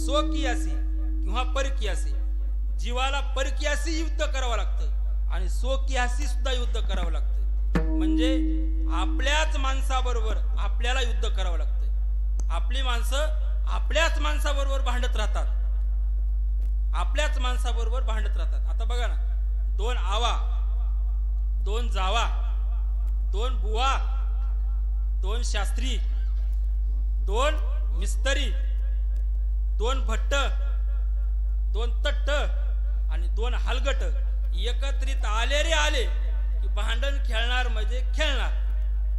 स्वकीयाशी किंवा परकीयाशी, जीवाला परकीयाशी युद्ध करावं लागतं आणि स्वकीयाशी सुद्धा युद्ध करावं लागतं. म्हणजे आपल्याच माणसाबरोबर आपल्याला युद्ध करावं लागतं. आपली माणसं आपल्याच माणसाबरोबर भांडत राहतात, आपल्याच माणसाबरोबर भांडत राहतात. आता बघा ना, 2 आवा, 2 जावा, 2 बुवा, 2 शास्त्री, 2 मिस्त्री, 2 भट्ट, 2 तट्ट आणि 2 हलगट एकत्रित आले रे आले की भांडण खेळणार म्हणजे खेळणार.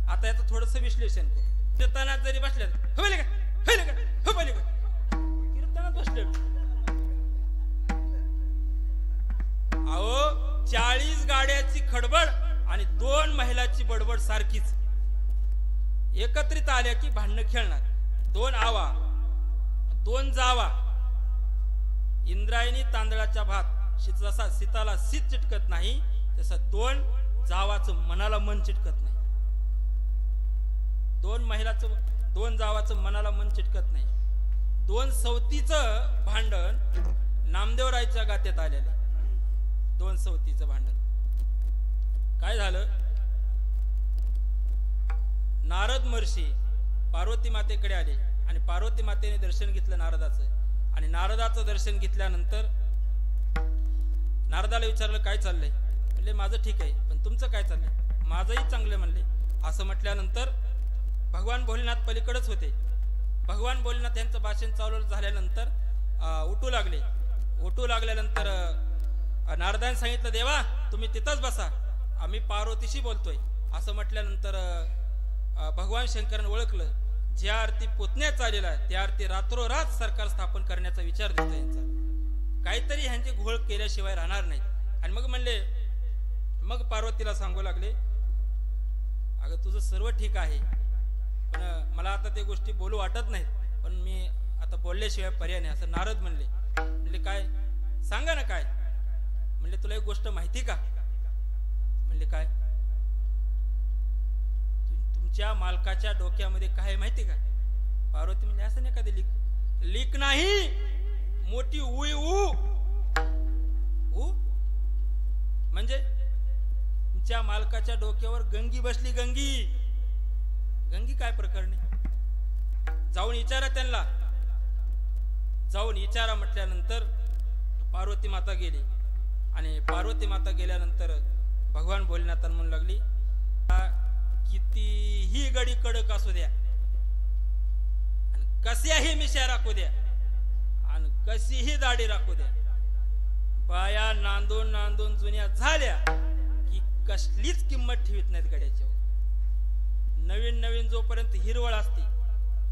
आता याचं थोडस विश्लेषण करू. कीर्तनात जरी बसले कीर्तनात बसले, अहो 40 गाड्याची खडबड आणि 2 महिलाची बडबड सारखीच. एकत्रित आल्या की भांडण खेळणार. 2 आवा, 2 जावा. इंद्रायणी तांदळाच्या भात जसा सीताला सीत चिटकत नाही तसं 2 जावाचं मनाला मन चिटकत नाही. 2 जावाचं मनाला मन चिटकत नाही. 2 सवतीचं भांडण नामदेवरायच्या गात्यात आलेलं. 2 सवतीचं भांडण काय झालं? नारद महर्षी पार्वती मातेकडे आले आणि पार्वती मातेने दर्शन घेतलं नारदाचं. आणि नारदाचं दर्शन घेतल्यानंतर नारदाला विचारलं काय चाललंय? म्हणले माझं ठीक आहे, पण तुमचं काय चाललंय? माझंही चांगलं म्हणले. असं म्हटल्यानंतर भगवान भोलेनाथ पलीकडेच होते. भगवान भोलेनाथ यांचं भाषण चालू झाल्यानंतर उठू लागले. उठू लागल्यानंतर नारदाने सांगितलं देवा तुम्ही तिथंच बसा, आम्ही पार्वतीशी बोलतोय. असं म्हटल्यानंतर भगवान शंकरांनी ओळखलं, ज्या अर्थी पुतण्यात आलेला आहे त्या अर्थी रात्रोरात सरकार स्थापन करण्याचा विचार दिसतो यांचा. काहीतरी ह्यांची घोळ केल्याशिवाय राहणार नाही. आणि मग म्हणले, मग पार्वतीला सांगू लागले अगं तुझं सर्व ठीक आहे, पण मला आता ते गोष्टी बोलू वाटत नाहीत, पण मी आता बोलल्याशिवाय पर्याय नाही. असं नारद म्हणले. म्हणले काय? सांगा ना काय? म्हणले तुला एक गोष्ट माहिती का? म्हणले काय? तुमच्या मालकाच्या डोक्यामध्ये काय माहिती का? पार्वती म्हणजे असं नाही कधी लीक नाही, मोठी उई ऊ म्हणजे तुमच्या मालकाच्या डोक्यावर गंगी बसली. गंगी काय प्रकरणी? जाऊन विचारा त्यांना, जाऊन विचारा म्हटल्यानंतर पार्वती माता गेली. आणि पार्वती माता गेल्यानंतर भगवान भोलेनाथांना म्हणू लागली कितीही गडी कडक असू द्या आणि कशाही मिशा राखू द्या आणि कशीही दाढी राखू द्या, बाया नांदून नांदून जुन्या झाल्या की कसलीच किंमत ठेवीत नाहीत गड्याच्या. नवीन नवीन जोपर्यंत हिरवळ असते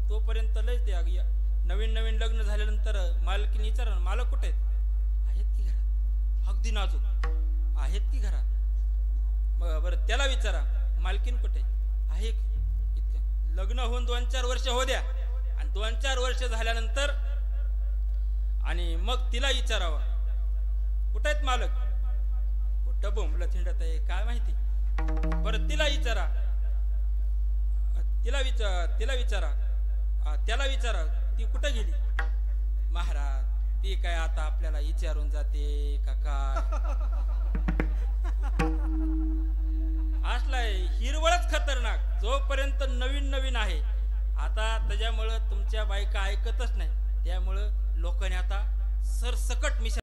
तोपर्यंत लय ते. नवीन नवीन लग्न झाल्यानंतर मालकीने विचारलं मालक कुठे आहेत की घरात? अगदी नाजूक आहेत की घरात? बरं त्याला विचारा मालकीन कुठे आहे? इतकं लग्न होऊन 2-4 वर्ष हो द्या आणि 2-4 वर्ष झाल्यानंतर आणि मग तिला विचारावं कुठे आहेत मालक? कुठं बोंबलं थिंडत आहे काय माहिती. बरं तिला विचारा, त्याला विचारा ती कुठं गेली? महाराज ती काय आता आपल्याला विचारून जाते का काय? असलाय हिरवळच खतरनाक. जोपर्यंत नवीन नवीन आहे आता त्याच्यामुळं तुमच्या बायका ऐकतच नाही, त्यामुळं लोकांनी आता सरसकट मिशा